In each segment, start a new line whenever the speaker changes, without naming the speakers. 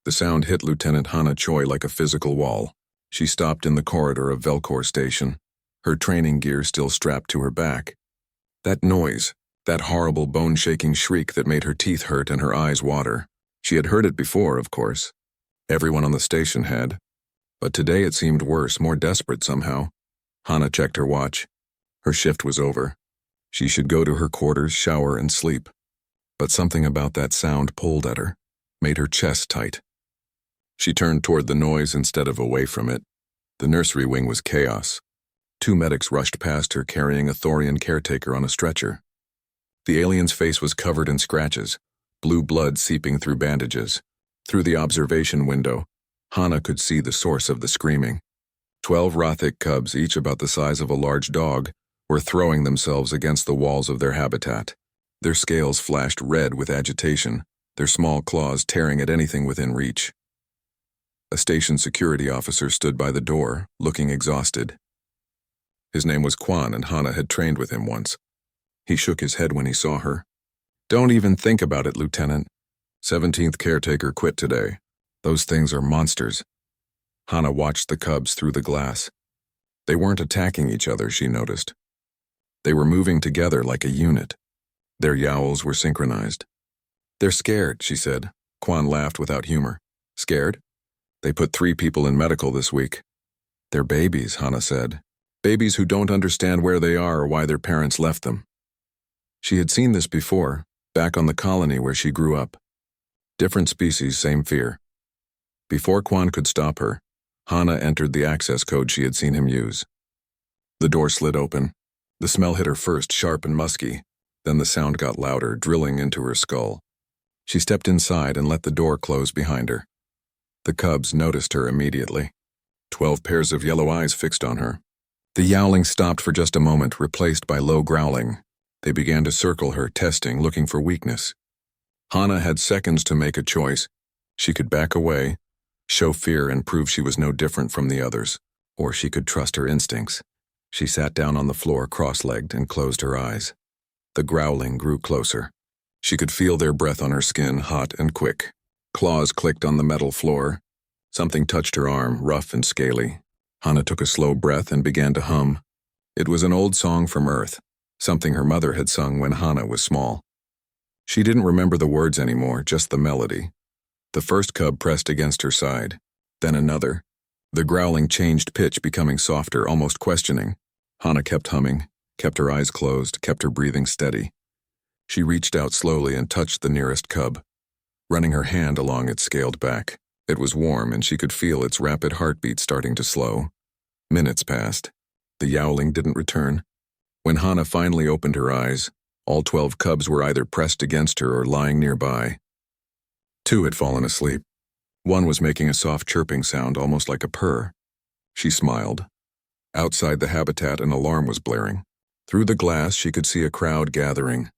The sound hit Lieutenant Hana Choi like a physical wall. She stopped in the corridor of Velcor Station, her training gear still strapped to her back. That noise, that horrible bone-shaking shriek that made her teeth hurt and her eyes water. She had heard it before, of course. Everyone on the station had. But today it seemed worse, more desperate somehow. Hana checked her watch. Her shift was over. She should go to her quarters, shower, and sleep. But something about that sound pulled at her, made her chest tight. She turned toward the noise instead of away from it. The nursery wing was chaos. 2 medics rushed past her carrying a Thorian caretaker on a stretcher. The alien's face was covered in scratches, blue blood seeping through bandages. Through the observation window, Hana could see the source of the screaming. 12 Rothic cubs, each about the size of a large dog, were throwing themselves against the walls of their habitat. Their scales flashed red with agitation, their small claws tearing at anything within reach. A station security officer stood by the door, looking exhausted. His name was Quan, and Hana had trained with him once. He shook his head when he saw her. "Don't even think about it, Lieutenant. 17th caretaker quit today. Those things are monsters." Hana watched the cubs through the glass. They weren't attacking each other, she noticed. They were moving together like a unit. Their yowls were synchronized. "They're scared," she said. Quan laughed without humor. "Scared? They put 3 people in medical this week." "They're babies," Hana said. "Babies who don't understand where they are or why their parents left them." She had seen this before, back on the colony where she grew up. Different species, same fear. Before Quan could stop her, Hana entered the access code she had seen him use. The door slid open. The smell hit her first, sharp and musky. Then the sound got louder, drilling into her skull. She stepped inside and let the door close behind her. The cubs noticed her immediately. 12 pairs of yellow eyes fixed on her. The yowling stopped for just a moment, replaced by low growling. They began to circle her, testing, looking for weakness. Hana had seconds to make a choice. She could back away, show fear and prove she was no different from the others, or she could trust her instincts. She sat down on the floor cross-legged and closed her eyes. The growling grew closer. She could feel their breath on her skin, hot and quick. Claws clicked on the metal floor. Something touched her arm, rough and scaly. Hana took a slow breath and began to hum. It was an old song from Earth, something her mother had sung when Hana was small. She didn't remember the words anymore, just the melody. The first cub pressed against her side, then another. The growling changed pitch, becoming softer, almost questioning. Hana kept humming, kept her eyes closed, kept her breathing steady. She reached out slowly and touched the nearest cub. Running her hand along its scaled back. It was warm and she could feel its rapid heartbeat starting to slow. Minutes passed. The yowling didn't return. When Hana finally opened her eyes, all 12 cubs were either pressed against her or lying nearby. 2 had fallen asleep. 1 was making a soft chirping sound, almost like a purr. She smiled. Outside the habitat, an alarm was blaring. Through the glass, she could see a crowd gathering.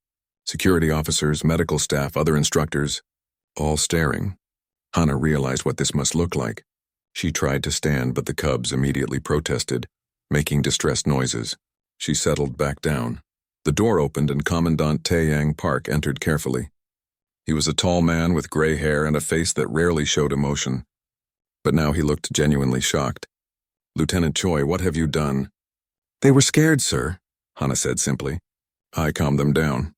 Security officers, medical staff, other instructors, all staring. Hana realized what this must look like. She tried to stand, but the cubs immediately protested, making distressed noises. She settled back down. The door opened and Commandant Taeyang Park entered carefully. He was a tall man with gray hair and a face that rarely showed emotion. But now he looked genuinely shocked. "Lieutenant Choi, what have you done?" "They were scared, sir," Hana said simply. "I calmed them down."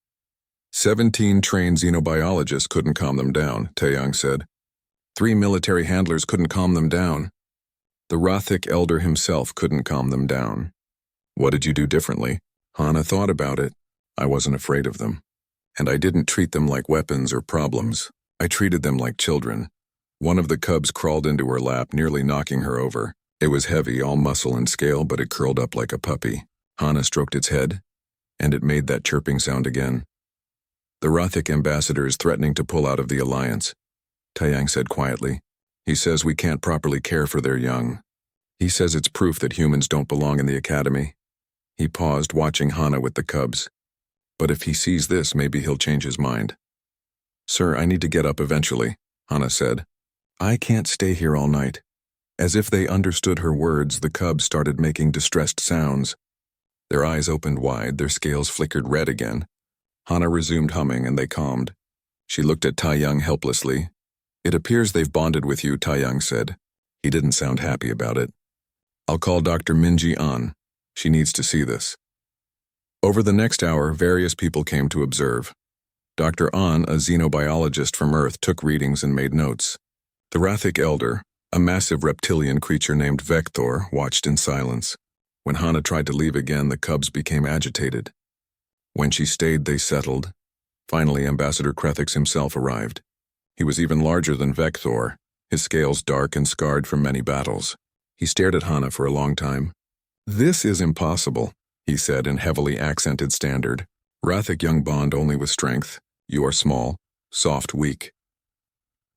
17 trained xenobiologists couldn't calm them down, Taeyang said. 3 military handlers couldn't calm them down. The Rothic elder himself couldn't calm them down. "What did you do differently?" Hana thought about it. "I wasn't afraid of them. And I didn't treat them like weapons or problems. I treated them like children." One of the cubs crawled into her lap, nearly knocking her over. It was heavy, all muscle and scale, but it curled up like a puppy. Hana stroked its head, and it made that chirping sound again. "The Rothic ambassador is threatening to pull out of the alliance," Taeyang said quietly. "He says we can't properly care for their young. He says it's proof that humans don't belong in the academy." He paused, watching Hana with the cubs. "But if he sees this, maybe he'll change his mind." "Sir, I need to get up eventually," Hana said. "I can't stay here all night." As if they understood her words, the cubs started making distressed sounds. Their eyes opened wide, their scales flickered red again. Hana resumed humming and they calmed. She looked at Taeyang helplessly. It appears they've bonded with you, Taeyang said. He didn't sound happy about it. I'll call Dr. Minji An. She needs to see this. Over the next hour, various people came to observe. Dr. An, a xenobiologist from Earth, took readings and made notes. The Rathic Elder, a massive reptilian creature named Vector, watched in silence. When Hana tried to leave again, the cubs became agitated. When she stayed, they settled. Finally, Ambassador Krethix himself arrived. He was even larger than Vector, his scales dark and scarred from many battles. He stared at Hana for a long time. "This is impossible," he said in heavily accented standard. "Rathic young bond only with strength. You are small, soft, weak."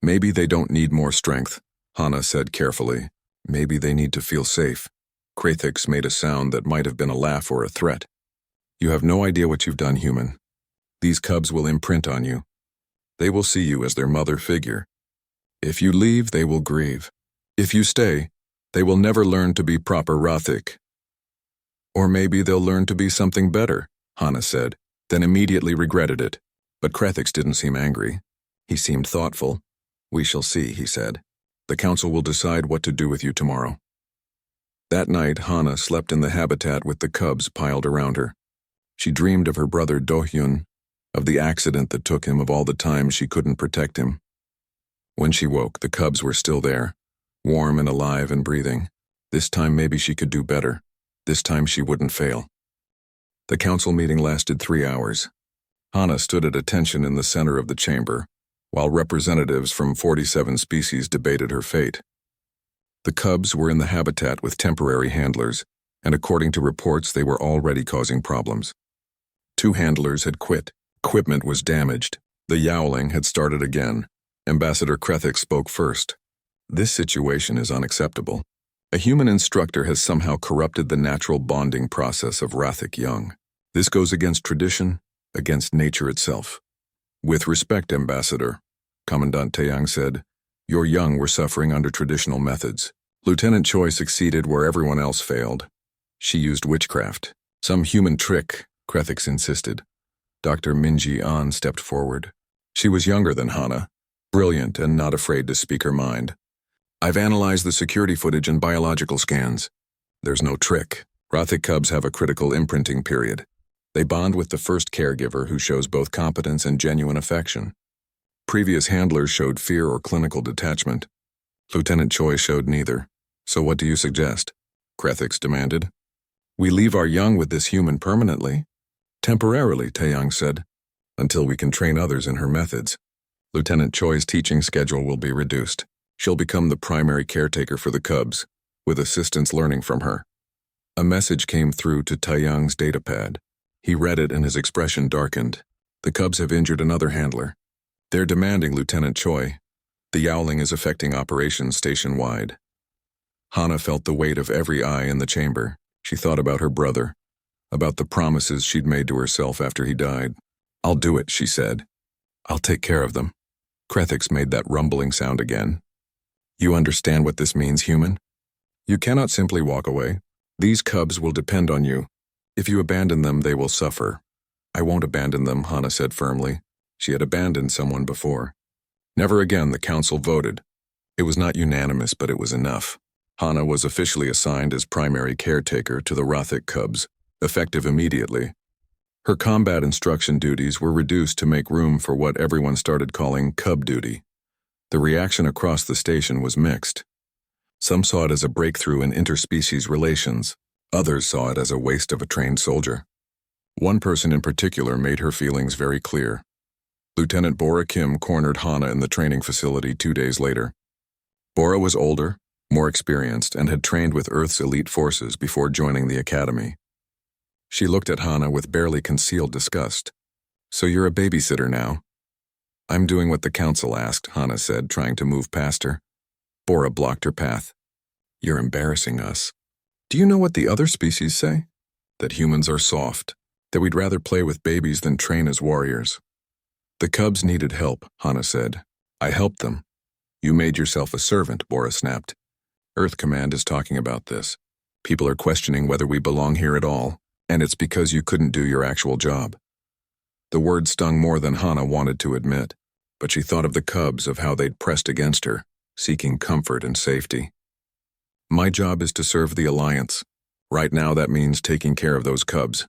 "Maybe they don't need more strength," Hana said carefully. "Maybe they need to feel safe." Krethix made a sound that might have been a laugh or a threat. "You have no idea what you've done, human. These cubs will imprint on you. They will see you as their mother figure. If you leave, they will grieve. If you stay, they will never learn to be proper Rathic. Or maybe they'll learn to be something better," Hana said, then immediately regretted it. But Krethix didn't seem angry. He seemed thoughtful. "We shall see," he said. "The council will decide what to do with you tomorrow." That night, Hana slept in the habitat with the cubs piled around her. She dreamed of her brother Do-hyun, of the accident that took him, of all the times she couldn't protect him. When she woke, the cubs were still there, warm and alive and breathing. This time maybe she could do better. This time she wouldn't fail. The council meeting lasted 3 hours. Hana stood at attention in the center of the chamber, while representatives from 47 species debated her fate. The cubs were in the habitat with temporary handlers, and according to reports, they were already causing problems. 2 handlers had quit. Equipment was damaged. The yowling had started again. Ambassador Krethix spoke first. "This situation is unacceptable. A human instructor has somehow corrupted the natural bonding process of Rathic young. This goes against tradition, against nature itself." "With respect, Ambassador," Commandant Taeyang said, "your young were suffering under traditional methods. Lieutenant Choi succeeded where everyone else failed. She used witchcraft. Some human trick," Krethix insisted. Dr. Minji An stepped forward. She was younger than Hana, brilliant and not afraid to speak her mind. "I've analyzed the security footage and biological scans. There's no trick. Rathic cubs have a critical imprinting period. They bond with the first caregiver, who shows both competence and genuine affection. Previous handlers showed fear or clinical detachment. Lieutenant Choi showed neither. So what do you suggest?" Krethix demanded. "We leave our young with this human permanently." "Temporarily," Taeyang said, "until we can train others in her methods. Lieutenant Choi's teaching schedule will be reduced. She'll become the primary caretaker for the cubs, with assistants learning from her." A message came through to Taeyang's datapad. He read it and his expression darkened. "The cubs have injured another handler. They're demanding Lieutenant Choi. The yowling is affecting operations station-wide." Hana felt the weight of every eye in the chamber. She thought about her brother, about the promises she'd made to herself after he died. "I'll do it," she said. "I'll take care of them." Krethix made that rumbling sound again. "You understand what this means, human? You cannot simply walk away. These cubs will depend on you. If you abandon them, they will suffer." "I won't abandon them," Hana said firmly. She had abandoned someone before. Never again, the council voted. It was not unanimous, but it was enough. Hana was officially assigned as primary caretaker to the Rathic cubs, effective immediately. Her combat instruction duties were reduced to make room for what everyone started calling cub duty. The reaction across the station was mixed. Some saw it as a breakthrough in interspecies relations. Others saw it as a waste of a trained soldier. One person in particular made her feelings very clear. Lieutenant Bora Kim cornered Hana in the training facility 2 days later. Bora was older, more experienced, and had trained with Earth's elite forces before joining the academy. She looked at Hana with barely concealed disgust. "So you're a babysitter now?" "I'm doing what the council asked," Hana said, trying to move past her. Bora blocked her path. "You're embarrassing us. Do you know what the other species say? That humans are soft, that we'd rather play with babies than train as warriors." "The cubs needed help," Hana said. "I helped them." "You made yourself a servant," Bora snapped. "Earth Command is talking about this. People are questioning whether we belong here at all, and it's because you couldn't do your actual job." The word stung more than Hana wanted to admit. but she thought of the cubs, of how they'd pressed against her, seeking comfort and safety. My job is to serve the Alliance. Right now that means taking care of those cubs.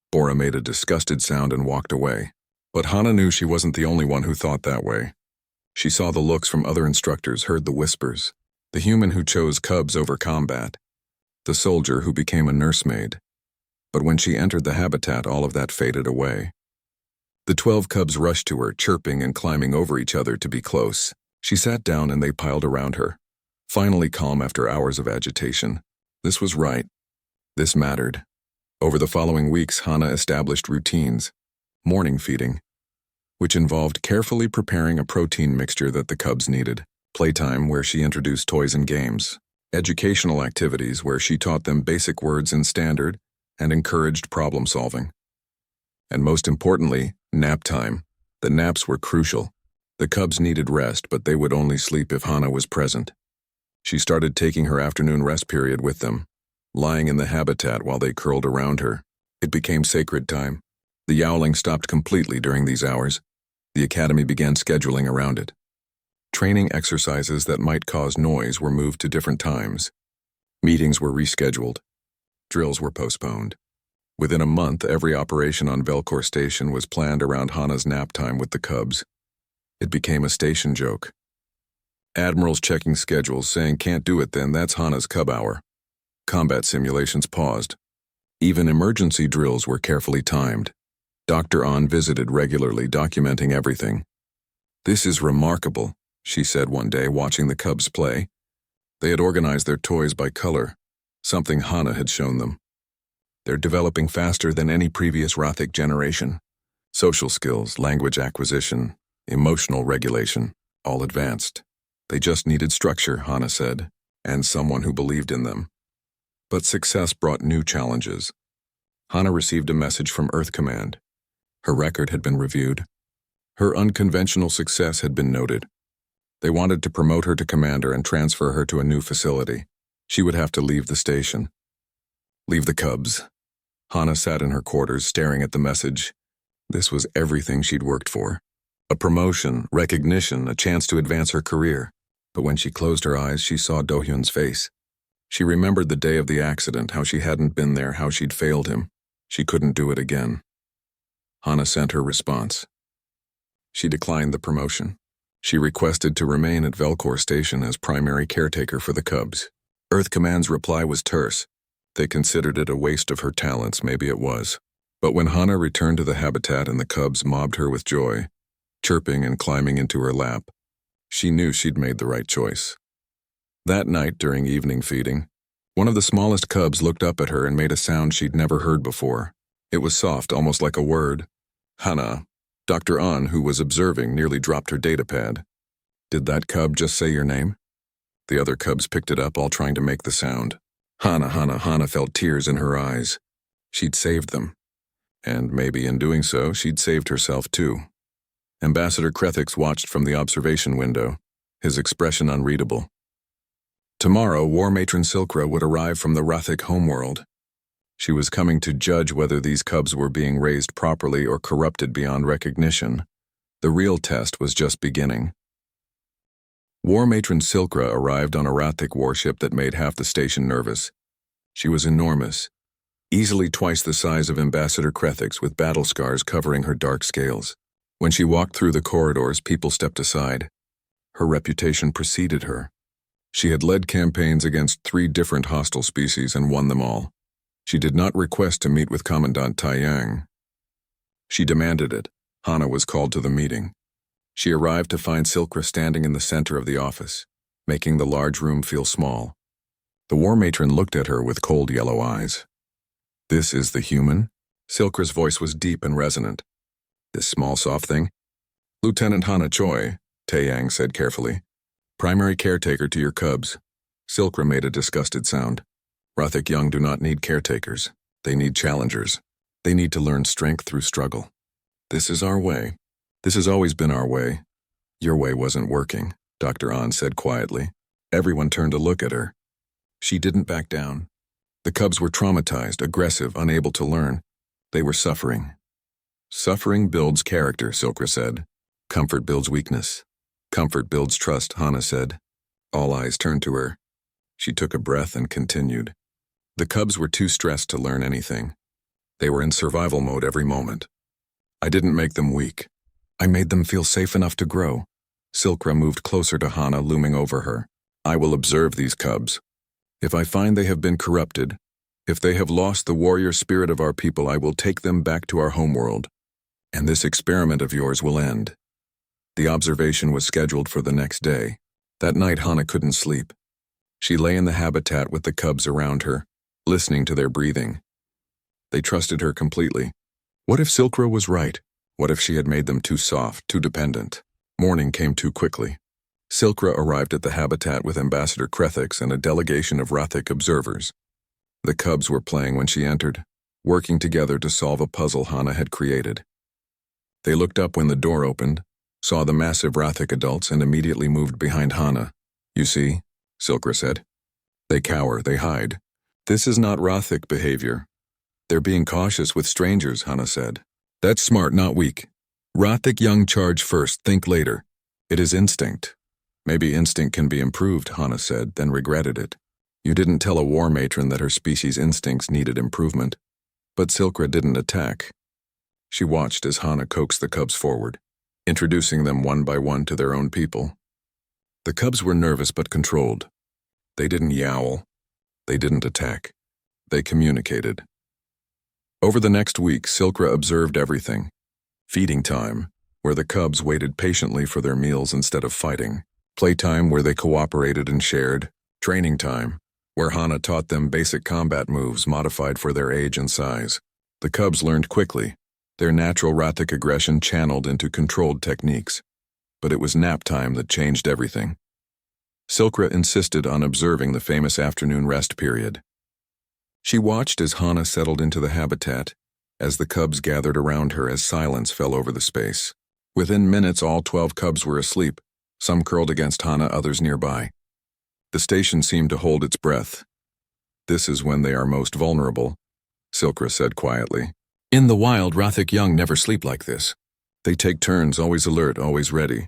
Bora made a disgusted sound and walked away. But Hana knew she wasn't the only one who thought that way. She saw the looks from other instructors, heard the whispers. The human who chose cubs over combat. The soldier who became a nursemaid. But when she entered the habitat, all of that faded away. The 12 cubs rushed to her, chirping and climbing over each other to be close. She sat down and they piled around her. Finally calm after hours of agitation. This was right. This mattered. Over the following weeks, Hana established routines. Morning feeding, which involved carefully preparing a protein mixture that the cubs needed. Playtime, where she introduced toys and games. Educational activities, where she taught them basic words in standard and encouraged problem solving. And most importantly, nap time. The naps were crucial. The cubs needed rest, but they would only sleep if Hana was present. She started taking her afternoon rest period with them, lying in the habitat while they curled around her. It became sacred time. The yowling stopped completely during these hours. The academy began scheduling around it. Training exercises that might cause noise were moved to different times. Meetings were rescheduled. Drills were postponed. Within a month, every operation on Velcor Station was planned around Hana's nap time with the cubs. It became a station joke. Admirals checking schedules, saying can't do it then, that's Hana's cub hour. Combat simulations paused. Even emergency drills were carefully timed. Dr. An visited regularly, documenting everything. This is remarkable, she said one day, watching the cubs play. They had organized their toys by color, something Hana had shown them. They're developing faster than any previous Rothic generation. Social skills, language acquisition, emotional regulation, all advanced. They just needed structure, Hana said, and someone who believed in them. But success brought new challenges. Hana received a message from Earth Command. Her record had been reviewed. Her unconventional success had been noted. They wanted to promote her to commander and transfer her to a new facility. She would have to leave the station. Leave the cubs. Hana sat in her quarters, staring at the message. This was everything she'd worked for. A promotion, recognition, a chance to advance her career. But when she closed her eyes, she saw Do-hyun's face. She remembered the day of the accident, how she hadn't been there, how she'd failed him. She couldn't do it again. Hana sent her response. She declined the promotion. She requested to remain at Velcor Station as primary caretaker for the cubs. Earth Command's reply was terse. They considered it a waste of her talents, maybe it was. But when Hana returned to the habitat and the cubs mobbed her with joy, chirping and climbing into her lap, she knew she'd made the right choice. That night, during evening feeding, one of the smallest cubs looked up at her and made a sound she'd never heard before. It was soft, almost like a word. Hana. Dr. An, who was observing, nearly dropped her datapad. Did that cub just say your name? The other cubs picked it up, all trying to make the sound. Hana felt tears in her eyes. She'd saved them. And maybe in doing so, she'd saved herself too. Ambassador Krethix watched from the observation window, his expression unreadable. Tomorrow, War Matron Silkra would arrive from the Rothic homeworld. She was coming to judge whether these cubs were being raised properly or corrupted beyond recognition. The real test was just beginning. War Matron Silkra arrived on a Rothic warship that made half the station nervous. She was enormous, easily twice the size of Ambassador Krethix, with battle scars covering her dark scales. When she walked through the corridors, people stepped aside. Her reputation preceded her. She had led campaigns against 3 different hostile species and won them all. She did not request to meet with Commandant Taiyang. She demanded it. Hana was called to the meeting. She arrived to find Silkra standing in the center of the office, making the large room feel small. The war matron looked at her with cold yellow eyes. This is the human? Silkra's voice was deep and resonant. This small soft thing? Lieutenant Hana Choi, Taeyang said carefully. Primary caretaker to your cubs. Silkra made a disgusted sound. Rothic young do not need caretakers. They need challengers. They need to learn strength through struggle. This is our way. This has always been our way. Your way wasn't working, Dr. An said quietly. Everyone turned to look at her. She didn't back down. The cubs were traumatized, aggressive, unable to learn. They were suffering. Suffering builds character, Silkra said. Comfort builds weakness. Comfort builds trust, Hana said. All eyes turned to her. She took a breath and continued. The cubs were too stressed to learn anything. They were in survival mode every moment. I didn't make them weak. I made them feel safe enough to grow. Silkra moved closer to Hana, looming over her. I will observe these cubs. If I find they have been corrupted, if they have lost the warrior spirit of our people, I will take them back to our homeworld. And this experiment of yours will end. The observation was scheduled for the next day. That night, Hana couldn't sleep. She lay in the habitat with the cubs around her, listening to their breathing. They trusted her completely. What if Silkra was right? What if she had made them too soft, too dependent? Morning came too quickly. Silkra arrived at the habitat with Ambassador Krethix and a delegation of Rathic observers. The cubs were playing when she entered, working together to solve a puzzle Hana had created. They looked up when the door opened, saw the massive Rathic adults, and immediately moved behind Hana. You see, Silkra said. They cower, they hide. This is not Rathic behavior. They're being cautious with strangers, Hana said. That's smart, not weak. Rathic young charge first, think later. It is instinct. Maybe instinct can be improved, Hana said, then regretted it. You didn't tell a war matron that her species' instincts needed improvement. But Silkra didn't attack. She watched as Hana coaxed the cubs forward, introducing them one by one to their own people. The cubs were nervous but controlled. They didn't yowl. They didn't attack. They communicated. Over the next week, Silkra observed everything. Feeding time, where the cubs waited patiently for their meals instead of fighting. Playtime, where they cooperated and shared. Training time, where Hana taught them basic combat moves modified for their age and size. The cubs learned quickly, their natural Rathic aggression channeled into controlled techniques. But it was nap time that changed everything. Silkra insisted on observing the famous afternoon rest period. She watched as Hana settled into the habitat, as the cubs gathered around her as silence fell over the space. Within minutes, all 12 cubs were asleep, some curled against Hana, others nearby. The station seemed to hold its breath. This is when they are most vulnerable, Silkra said quietly. In the wild, Rathic young never sleep like this. They take turns, always alert, always ready.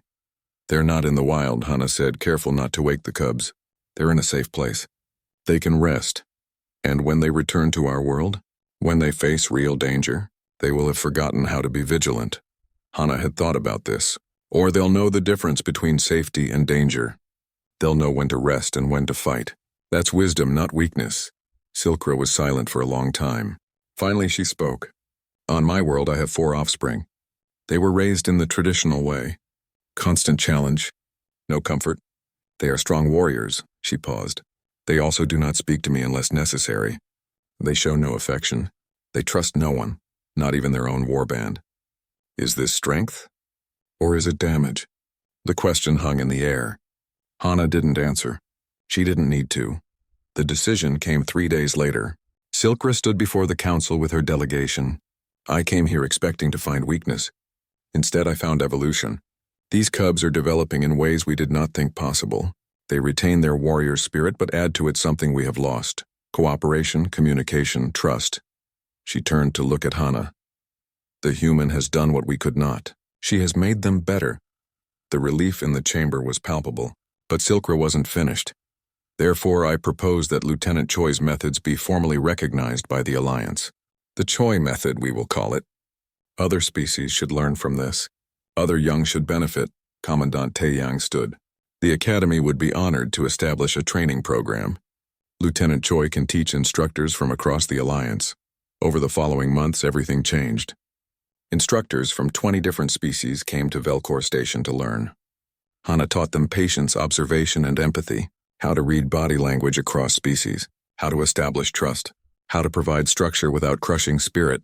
They're not in the wild, Hana said, careful not to wake the cubs. They're in a safe place. They can rest. And when they return to our world, when they face real danger, they will have forgotten how to be vigilant. Hana had thought about this. Or they'll know the difference between safety and danger. They'll know when to rest and when to fight. That's wisdom, not weakness. Silkra was silent for a long time. Finally she spoke. On my world I have 4 offspring. They were raised in the traditional way. Constant challenge. No comfort. They are strong warriors, she paused. They also do not speak to me unless necessary. They show no affection. They trust no one, not even their own warband. Is this strength? Or is it damage? The question hung in the air. Hana didn't answer. She didn't need to. The decision came 3 days later. Silkra stood before the council with her delegation. I came here expecting to find weakness. Instead, I found evolution. These cubs are developing in ways we did not think possible. They retain their warrior spirit but add to it something we have lost. Cooperation, communication, trust. She turned to look at Hana. The human has done what we could not. She has made them better. The relief in the chamber was palpable, but Silkra wasn't finished. Therefore, I propose that Lieutenant Choi's methods be formally recognized by the Alliance. The Choi method, we will call it. Other species should learn from this. Other young should benefit, Commandant Taeyang stood. The Academy would be honored to establish a training program. Lieutenant Choi can teach instructors from across the Alliance. Over the following months, everything changed. Instructors from 20 different species came to Velcor Station to learn. Hana taught them patience, observation, and empathy, how to read body language across species, how to establish trust, how to provide structure without crushing spirit.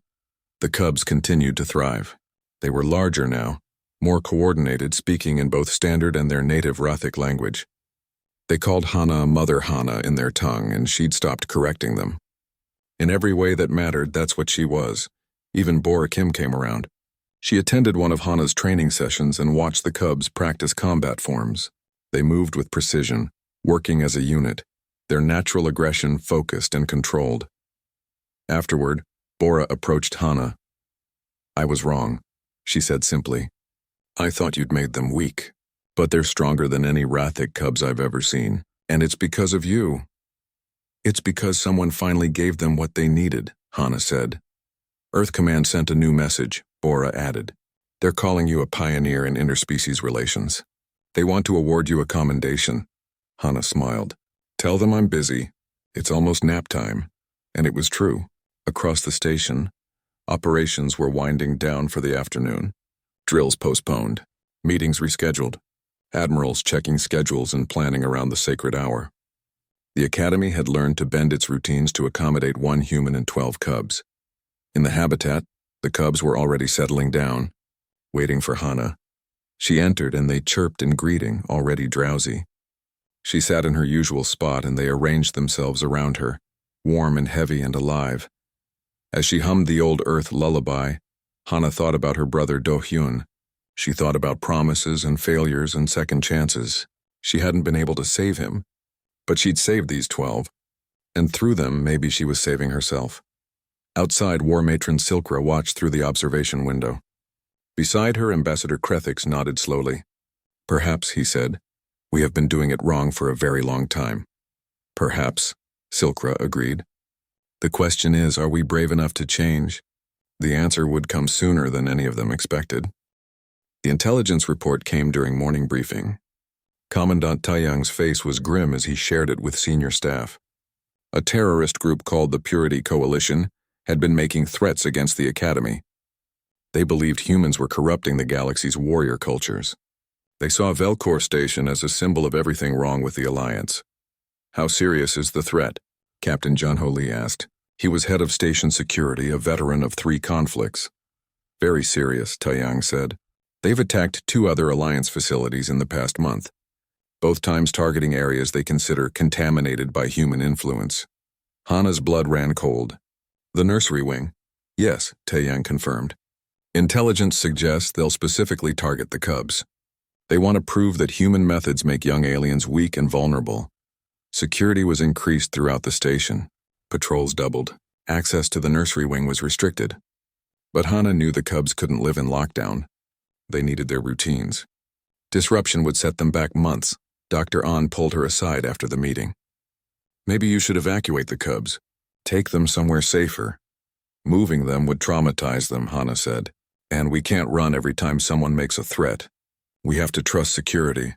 The cubs continued to thrive. They were larger now, more coordinated, speaking in both standard and their native Rathic language. They called Hana Mother Hana in their tongue, and she'd stopped correcting them. In every way that mattered, that's what she was. Even Bora Kim came around. She attended one of Hana's training sessions and watched the cubs practice combat forms. They moved with precision, working as a unit, their natural aggression focused and controlled. Afterward, Bora approached Hana. I was wrong, she said simply. I thought you'd made them weak. But they're stronger than any Rathic cubs I've ever seen. And it's because of you. It's because someone finally gave them what they needed, Hana said. Earth Command sent a new message, Bora added. They're calling you a pioneer in interspecies relations. They want to award you a commendation. Hana smiled. Tell them I'm busy. It's almost nap time. And it was true. Across the station, operations were winding down for the afternoon. Drills postponed. Meetings rescheduled. Admirals checking schedules and planning around the sacred hour. The Academy had learned to bend its routines to accommodate 1 human and 12 cubs. In the habitat, the cubs were already settling down, waiting for Hana. She entered and they chirped in greeting, already drowsy. She sat in her usual spot and they arranged themselves around her, warm and heavy and alive. As she hummed the old Earth lullaby, Hana thought about her brother Do-hyun. She thought about promises and failures and second chances. She hadn't been able to save him, but she'd saved these 12, and through them maybe she was saving herself. Outside, War Matron Silkra watched through the observation window. Beside her, Ambassador Krethix nodded slowly. Perhaps, he said, we have been doing it wrong for a very long time. Perhaps, Silkra agreed. The question is, are we brave enough to change? The answer would come sooner than any of them expected. The intelligence report came during morning briefing. Commandant Taeyang's face was grim as he shared it with senior staff. A terrorist group called the Purity Coalition had been making threats against the Academy. They believed humans were corrupting the galaxy's warrior cultures. They saw Velcor Station as a symbol of everything wrong with the Alliance. How serious is the threat? Captain Junho Lee asked. He was head of station security, a veteran of 3 conflicts. Very serious, Taeyang said. They've attacked 2 other Alliance facilities in the past month, both times targeting areas they consider contaminated by human influence. Hana's blood ran cold. The nursery wing? Yes, Taeyang confirmed. Intelligence suggests they'll specifically target the cubs. They want to prove that human methods make young aliens weak and vulnerable. Security was increased throughout the station. Patrols doubled. Access to the nursery wing was restricted. But Hana knew the cubs couldn't live in lockdown. They needed their routines. Disruption would set them back months. Dr. An pulled her aside after the meeting. Maybe you should evacuate the cubs. Take them somewhere safer. Moving them would traumatize them, Hana said. And we can't run every time someone makes a threat. We have to trust security.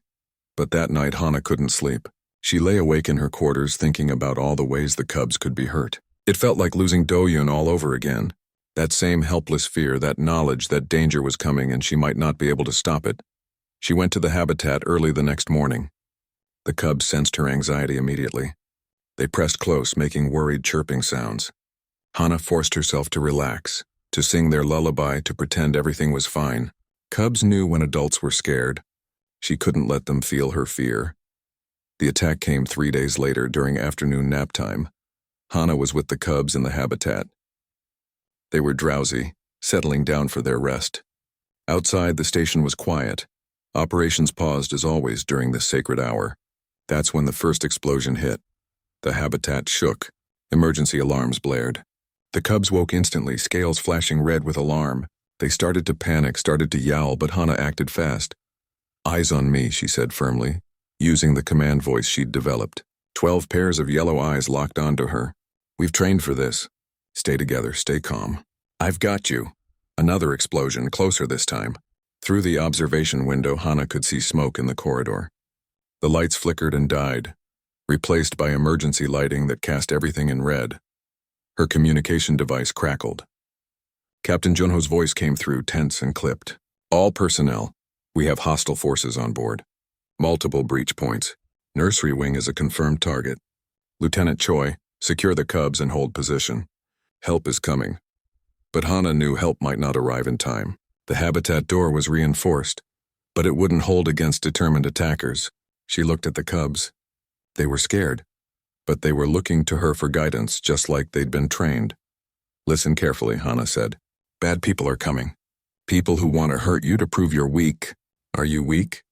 But that night Hana couldn't sleep. She lay awake in her quarters thinking about all the ways the cubs could be hurt. It felt like losing Do-hyun all over again. That same helpless fear, that knowledge that danger was coming and she might not be able to stop it. She went to the habitat early the next morning. The cubs sensed her anxiety immediately. They pressed close, making worried chirping sounds. Hana forced herself to relax, to sing their lullaby, to pretend everything was fine. Cubs knew when adults were scared. She couldn't let them feel her fear. The attack came 3 days later during afternoon nap time. Hana was with the cubs in the habitat. They were drowsy, settling down for their rest. Outside, the station was quiet. Operations paused as always during this sacred hour. That's when the first explosion hit. The habitat shook. Emergency alarms blared. The cubs woke instantly, scales flashing red with alarm. They started to panic, started to yowl, but Hana acted fast. Eyes on me, she said firmly, using the command voice she'd developed. 12 pairs of yellow eyes locked onto her. We've trained for this. Stay together, stay calm. I've got you. Another explosion, closer this time. Through the observation window, Hana could see smoke in the corridor. The lights flickered and died, replaced by emergency lighting that cast everything in red. Her communication device crackled. Captain Junho's voice came through, tense and clipped. All personnel, we have hostile forces on board. Multiple breach points. Nursery wing is a confirmed target. Lieutenant Choi, secure the cubs and hold position. Help is coming. But Hana knew help might not arrive in time. The habitat door was reinforced, but it wouldn't hold against determined attackers. She looked at the cubs. They were scared, but they were looking to her for guidance, just like they'd been trained. Listen carefully, Hana said. Bad people are coming. People who want to hurt you to prove you're weak. Are you weak?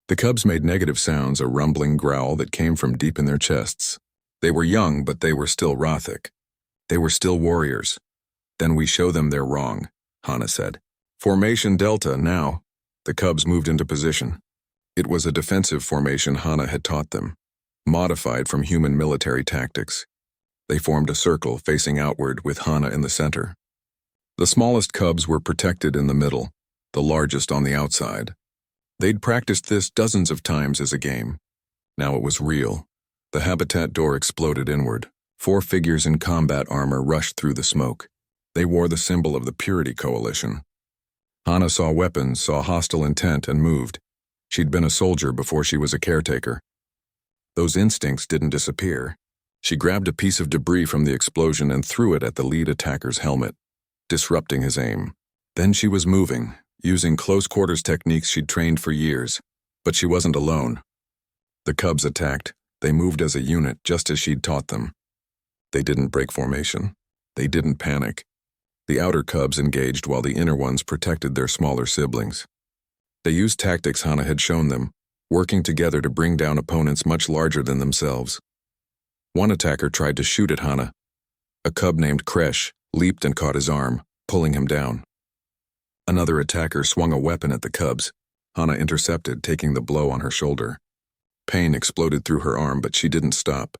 The cubs made negative sounds, a rumbling growl that came from deep in their chests. They were young, but they were still Rothic. They were still warriors. Then we show them they're wrong, Hana said. Formation Delta now. The cubs moved into position. It was a defensive formation Hana had taught them, modified from human military tactics. They formed a circle facing outward with Hana in the center. The smallest cubs were protected in the middle, the largest on the outside. They'd practiced this dozens of times as a game. Now it was real. The habitat door exploded inward. 4 figures in combat armor rushed through the smoke. They wore the symbol of the Purity Coalition. Hana saw weapons, saw hostile intent, and moved. She'd been a soldier before she was a caretaker. Those instincts didn't disappear. She grabbed a piece of debris from the explosion and threw it at the lead attacker's helmet, disrupting his aim. Then she was moving, using close-quarters techniques she'd trained for years. But she wasn't alone. The cubs attacked. They moved as a unit, just as she'd taught them. They didn't break formation. They didn't panic. The outer cubs engaged while the inner ones protected their smaller siblings. They used tactics Hana had shown them, working together to bring down opponents much larger than themselves. One attacker tried to shoot at Hana. A cub named Kresh leaped and caught his arm, pulling him down. Another attacker swung a weapon at the cubs. Hana intercepted, taking the blow on her shoulder. Pain exploded through her arm, but she didn't stop.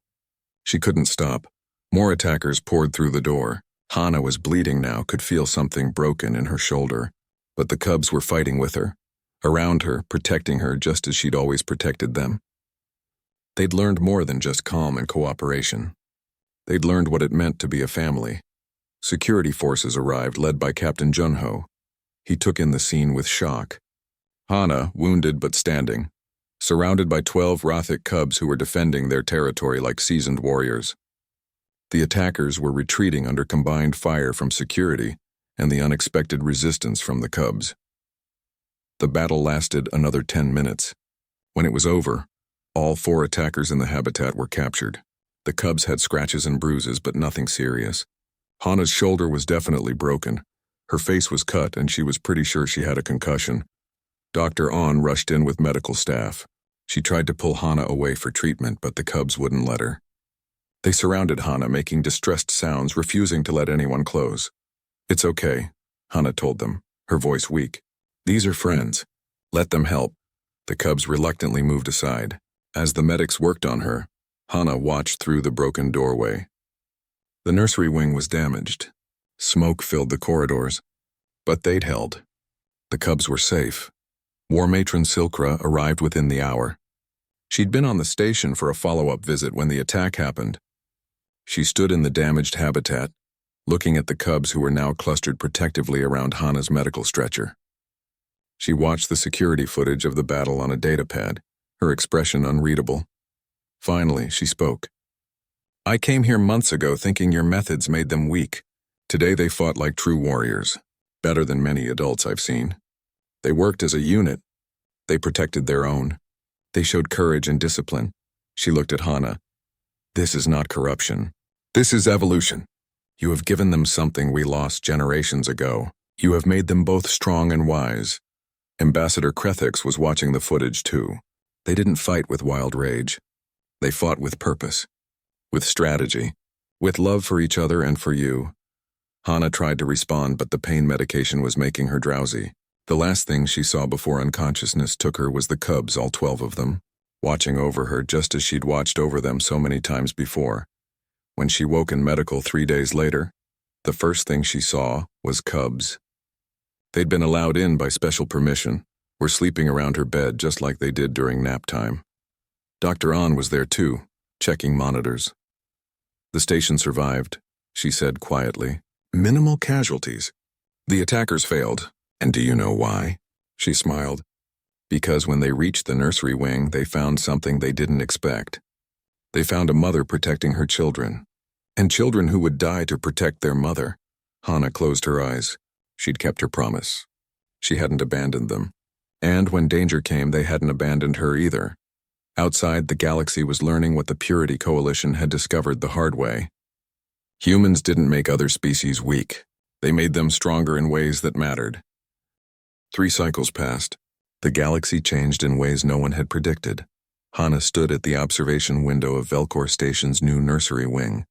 She couldn't stop. More attackers poured through the door. Hana was bleeding now, could feel something broken in her shoulder. But the cubs were fighting with her, around her, protecting her just as she'd always protected them. They'd learned more than just calm and cooperation. They'd learned what it meant to be a family. Security forces arrived, led by Captain Junho. He took in the scene with shock. Hana, wounded but standing, surrounded by 12 Rothic cubs who were defending their territory like seasoned warriors. The attackers were retreating under combined fire from security and the unexpected resistance from the cubs. The battle lasted another 10 minutes. When it was over, all 4 attackers in the habitat were captured. The cubs had scratches and bruises, but nothing serious. Hana's shoulder was definitely broken. Her face was cut, and she was pretty sure she had a concussion. Dr. An rushed in with medical staff. She tried to pull Hana away for treatment, but the cubs wouldn't let her. They surrounded Hana, making distressed sounds, refusing to let anyone close. "It's okay," Hana told them, her voice weak. "These are friends. Let them help." The cubs reluctantly moved aside. As the medics worked on her, Hana watched through the broken doorway. The nursery wing was damaged. Smoke filled the corridors. But they'd held. The cubs were safe. War Matron Silkra arrived within the hour. She'd been on the station for a follow-up visit when the attack happened. She stood in the damaged habitat, looking at the cubs who were now clustered protectively around Hana's medical stretcher. She watched the security footage of the battle on a datapad, her expression unreadable. Finally, she spoke. "I came here months ago thinking your methods made them weak. Today they fought like true warriors, better than many adults I've seen. They worked as a unit. They protected their own. They showed courage and discipline." She looked at Hana. "This is not corruption. This is evolution. You have given them something we lost generations ago. You have made them both strong and wise." Ambassador Krethix was watching the footage too. They didn't fight with wild rage. They fought with purpose, with strategy, with love for each other and for you. Hana tried to respond, but the pain medication was making her drowsy. The last thing she saw before unconsciousness took her was the cubs, all 12 of them, watching over her just as she'd watched over them so many times before. When she woke in medical 3 days later, the first thing she saw was cubs. They'd been allowed in by special permission, were sleeping around her bed just like they did during nap time. Dr. An was there too, checking monitors. "The station survived," she said quietly. "Minimal casualties. The attackers failed. And do you know why?" She smiled. "Because when they reached the nursery wing, they found something they didn't expect. They found a mother protecting her children, and children who would die to protect their mother." Hana closed her eyes. She'd kept her promise. She hadn't abandoned them. And when danger came, they hadn't abandoned her either. Outside, the galaxy was learning what the Purity Coalition had discovered the hard way. Humans didn't make other species weak. They made them stronger in ways that mattered. 3 cycles passed. The galaxy changed in ways no one had predicted. Hana stood at the observation window of Velcor Station's new nursery wing.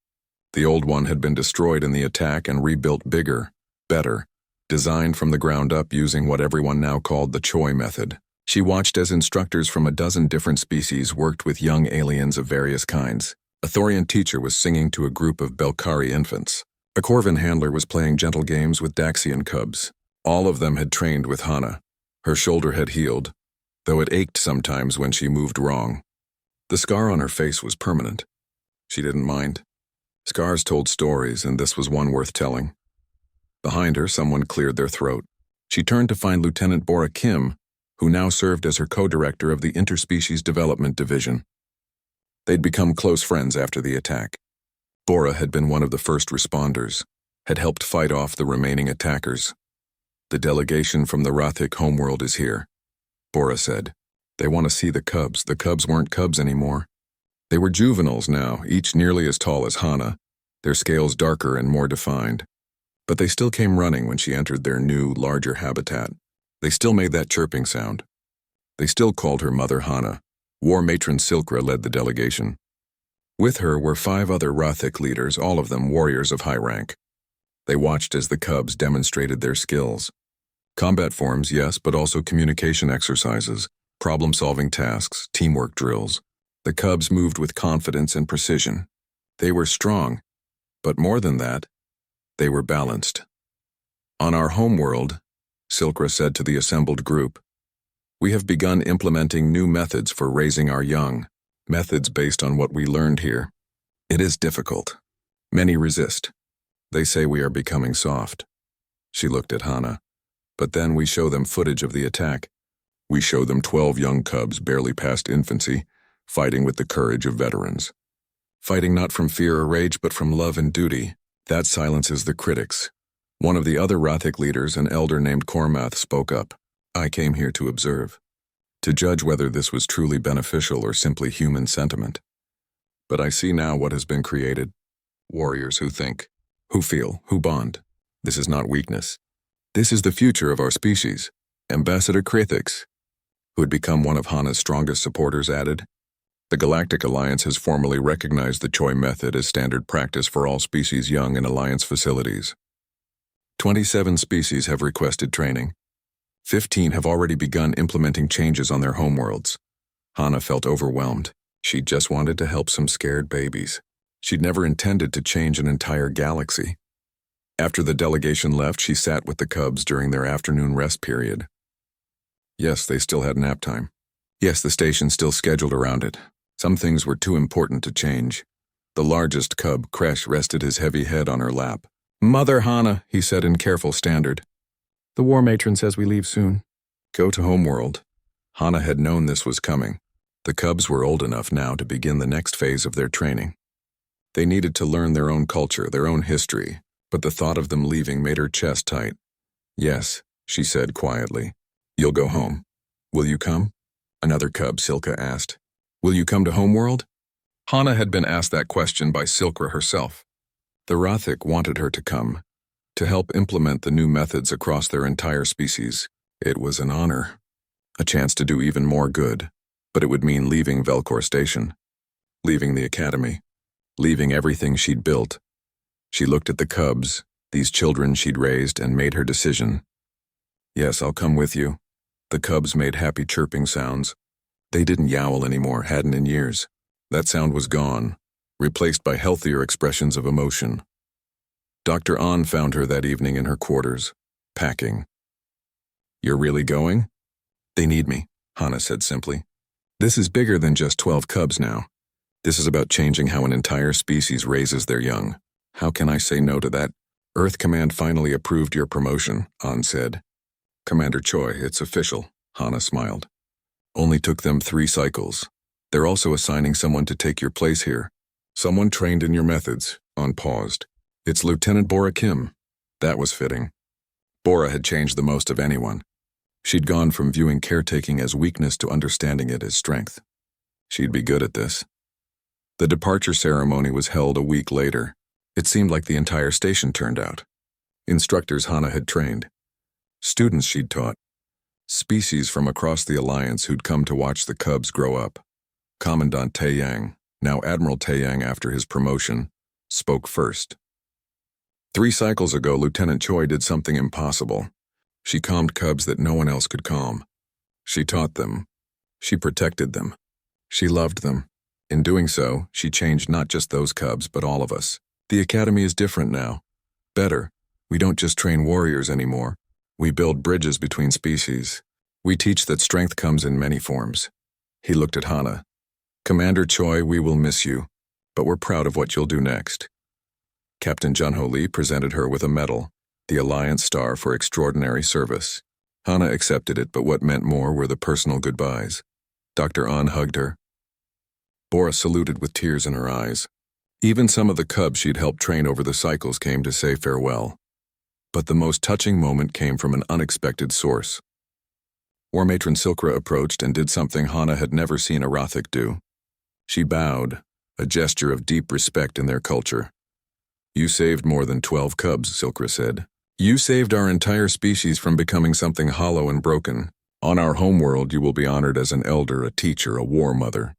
The old one had been destroyed in the attack and rebuilt bigger, better. designed from the ground up using what everyone now called the Choi method. She watched as instructors from a dozen different species worked with young aliens of various kinds. A Thorian teacher was singing to a group of Belkari infants. A Corvin handler was playing gentle games with Daxian cubs. All of them had trained with Hana. Her shoulder had healed, though it ached sometimes when she moved wrong. The scar on her face was permanent. She didn't mind. Scars told stories, and this was one worth telling. Behind her, someone cleared their throat. She turned to find Lieutenant Bora Kim, who now served as her co-director of the Interspecies Development Division. They'd become close friends after the attack. Bora had been one of the first responders, had helped fight off the remaining attackers. "The delegation from the Rathik homeworld is here," Bora said. "They want to see the cubs." The cubs weren't cubs anymore. They were juveniles now, each nearly as tall as Hana, their scales darker and more defined. But they still came running when she entered their new, larger habitat. They still made that chirping sound. They still called her Mother Hana. War Matron Silkra led the delegation. With her were 5 other Rathik leaders, all of them warriors of high rank. They watched as the cubs demonstrated their skills. Combat forms, yes, but also communication exercises, problem-solving tasks, teamwork drills. The cubs moved with confidence and precision. They were strong, but more than that, they were balanced. "On our homeworld," Silkra said to the assembled group, "we have begun implementing new methods for raising our young, methods based on what we learned here. It is difficult. Many resist. They say we are becoming soft." She looked at Hana. "But then we show them footage of the attack. We show them 12 young cubs barely past infancy, fighting with the courage of veterans. Fighting not from fear or rage, but from love and duty. That silences the critics." One of the other Rathik leaders, an elder named Kormath, spoke up. "I came here to observe, to judge whether this was truly beneficial or simply human sentiment. But I see now what has been created. Warriors who think, who feel, who bond. This is not weakness. This is the future of our species." Ambassador Krathix, who had become one of Hana's strongest supporters, added, "The Galactic Alliance has formally recognized the Choi method as standard practice for all species young in Alliance facilities. 27 species have requested training. 15 have already begun implementing changes on their homeworlds." Hana felt overwhelmed. She just wanted to help some scared babies. She'd never intended to change an entire galaxy. After the delegation left, she sat with the cubs during their afternoon rest period. Yes, they still had nap time. Yes, the station still scheduled around it. Some things were too important to change. The largest cub, Kresh, rested his heavy head on her lap. "Mother Hana," he said in careful standard. "The War Matron says we leave soon. Go to homeworld." Hana had known this was coming. The cubs were old enough now to begin the next phase of their training. They needed to learn their own culture, their own history, but the thought of them leaving made her chest tight. "Yes," she said quietly. "You'll go home. Will you come?" Another cub, Silka, asked. "Will you come to homeworld?" Hana had been asked that question by Silkra herself. The Rathik wanted her to come, to help implement the new methods across their entire species. It was an honor, a chance to do even more good, but it would mean leaving Velcor Station, leaving the academy, leaving everything she'd built. She looked at the cubs, these children she'd raised, and made her decision. "Yes, I'll come with you." The cubs made happy chirping sounds. They didn't yowl anymore, hadn't in years. That sound was gone, replaced by healthier expressions of emotion. Dr. An found her that evening in her quarters, packing. "You're really going?" "They need me," Hana said simply. "This is bigger than just 12 cubs now. This is about changing how an entire species raises their young. How can I say no to that?" "Earth Command finally approved your promotion," An said. "Commander Choi, it's official," Hana smiled. "Only took them 3 cycles. They're also assigning someone to take your place here. Someone trained in your methods," An paused. "It's Lieutenant Bora Kim." That was fitting. Bora had changed the most of anyone. She'd gone from viewing caretaking as weakness to understanding it as strength. She'd be good at this. The departure ceremony was held a week later. It seemed like the entire station turned out. Instructors Hana had trained. Students she'd taught. Species from across the Alliance who'd come to watch the cubs grow up. Commandant Taeyang, now Admiral Taeyang after his promotion, spoke first. 3 cycles ago, Lieutenant Choi did something impossible. She calmed cubs that no one else could calm. She taught them. She protected them. She loved them. In doing so, she changed not just those cubs, but all of us. The Academy is different now. Better. We don't just train warriors anymore. We build bridges between species. We teach that strength comes in many forms. He looked at Hana. Commander Choi, we will miss you, but we're proud of what you'll do next. Captain Junho Lee presented her with a medal, the Alliance Star for Extraordinary Service. Hana accepted it, but what meant more were the personal goodbyes. Dr. An hugged her. Bora saluted with tears in her eyes. Even some of the cubs she'd helped train over the cycles came to say farewell. But the most touching moment came from an unexpected source. War Matron Silkra approached and did something Hana had never seen a Rothic do. She bowed, a gesture of deep respect in their culture. You saved more than 12 cubs, Silkra said. You saved our entire species from becoming something hollow and broken. On our homeworld, you will be honored as an elder, a teacher, a war mother.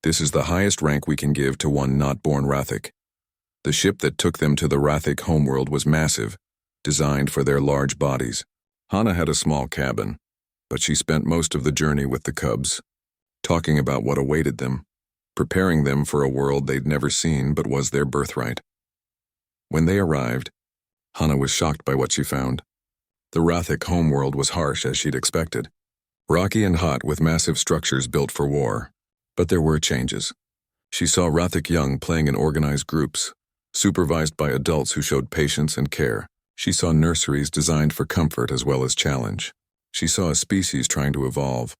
This is the highest rank we can give to one not born Rothic. The ship that took them to the Rothic homeworld was massive, designed for their large bodies. Hana had a small cabin, but she spent most of the journey with the cubs, talking about what awaited them, preparing them for a world they'd never seen but was their birthright. When they arrived, Hana was shocked by what she found. The Rothic homeworld was harsh as she'd expected, rocky and hot with massive structures built for war. But there were changes. She saw Rothic young playing in organized groups, supervised by adults who showed patience and care. She saw nurseries designed for comfort as well as challenge. She saw a species trying to evolve.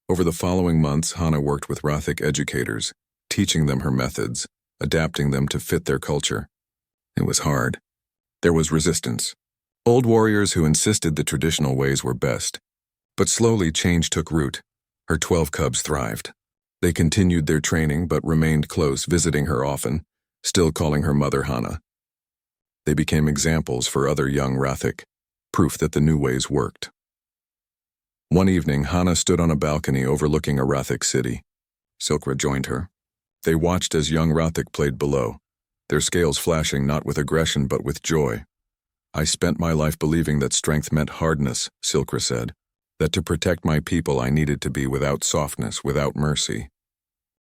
Over the following months, Hana worked with Rothic educators, teaching them her methods, adapting them to fit their culture. It was hard. There was resistance. Old warriors who insisted the traditional ways were best. But slowly change took root. Her 12 cubs thrived. They continued their training but remained close, visiting her often, still calling her Mother Hana. They became examples for other young Rothic, proof that the new ways worked. One evening, Hana stood on a balcony overlooking a Rothic city. Silkra joined her. They watched as young Rothic played below, their scales flashing not with aggression but with joy. I spent my life believing that strength meant hardness, Silkra said, that to protect my people I needed to be without softness, without mercy.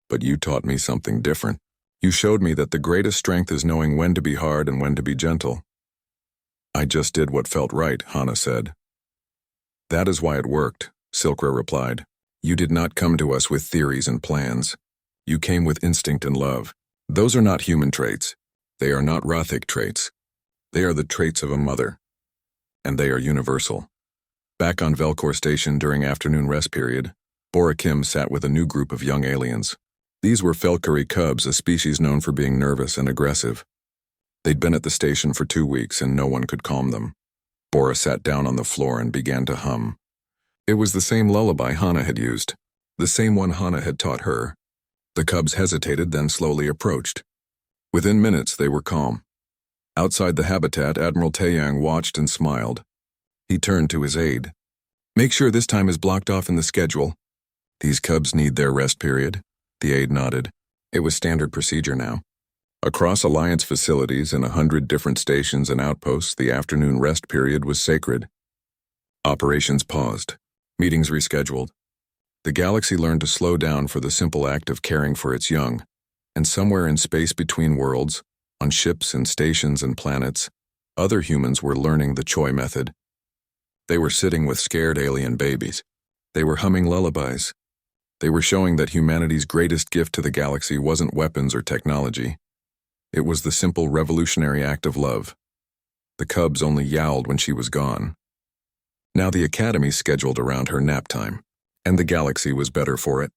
But you taught me something different. You showed me that the greatest strength is knowing when to be hard and when to be gentle. I just did what felt right, Hana said. That is why it worked, Silkra replied. You did not come to us with theories and plans. You came with instinct and love. Those are not human traits. They are not Rothic traits. They are the traits of a mother. And they are universal. Back on Velcor Station during afternoon rest period, Bora Kim sat with a new group of young aliens. These were Felkari cubs, a species known for being nervous and aggressive. They'd been at the station for 2 weeks and no one could calm them. Bora sat down on the floor and began to hum. It was the same lullaby Hana had used, the same one Hana had taught her. The cubs hesitated, then slowly approached. Within minutes, they were calm. Outside the habitat, Admiral Taeyang watched and smiled. He turned to his aide. Make sure this time is blocked off in the schedule. These cubs need their rest period. The aide nodded. It was standard procedure now. Across Alliance facilities and 100 different stations and outposts, the afternoon rest period was sacred. Operations paused. Meetings rescheduled. The galaxy learned to slow down for the simple act of caring for its young. And somewhere in space between worlds, on ships and stations and planets, other humans were learning the Choi method. They were sitting with scared alien babies. They were humming lullabies. They were showing that humanity's greatest gift to the galaxy wasn't weapons or technology. It was the simple revolutionary act of love. The cubs only yowled when she was gone. Now the Academy scheduled around her nap time, and the galaxy was better for it.